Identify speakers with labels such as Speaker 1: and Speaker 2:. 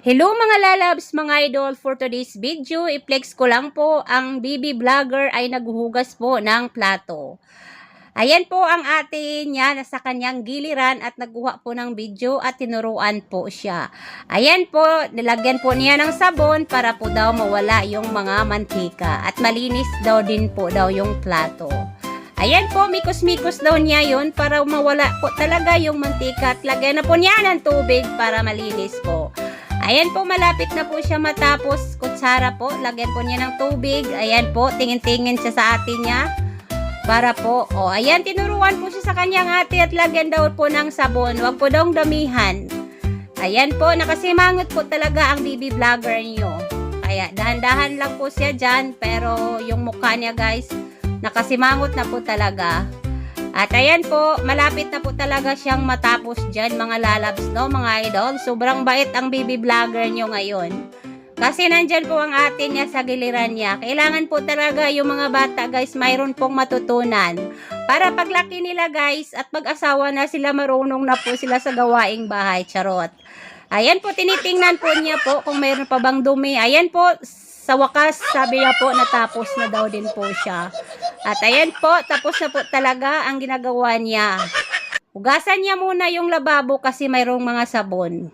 Speaker 1: Hello mga lalabs, mga idol, for today's video, i-flex ko lang po ang BB Vlogger ay naghuhugas po ng plato. Ayan po ang ate niya na sa kanyang giliran at nagkuha po ng video at tinuruan po siya. Ayan po, nilagyan po niya ng sabon para po daw mawala yung mga mantika at malinis daw din po daw yung plato. Ayan po, mikos-mikos daw niya yun para mawala po talaga yung mantika at lagyan na po niya ng tubig para malinis po. Ayan po, malapit na po siya matapos. Kutsara po, lagyan po niya ng tubig. Ayan po, tingin-tingin siya sa ate niya. Para po, ayan, tinuruan po siya sa kanyang ate at lagyan daw po ng sabon. Huwag po daw damihan. Ayan po, nakasimangot po talaga ang BB Vlogger niyo. Kaya, dahan-dahan lang po siya dyan. Pero, yung mukha niya guys, nakasimangot na po talaga. At ayan po, malapit na po talaga siyang matapos dyan mga lalabs, no mga idol. Sobrang bait ang BB Vlogger nyo ngayon. Kasi nandyan po ang ate niya sa giliran niya. Kailangan po talaga yung mga bata guys, mayroon pong matutunan. Para paglaki nila guys at mag-asawa na sila, marunong na po sila sa gawaing bahay. Charot. Ayan po, tinitingnan po niya po kung mayroon pa bang dumi. Ayan po, sa wakas, sabi niya po, natapos na daw din po siya. At ayan po, tapos na po talaga ang ginagawa niya. Hugasan niya muna yung lababo kasi mayroong mga sabon.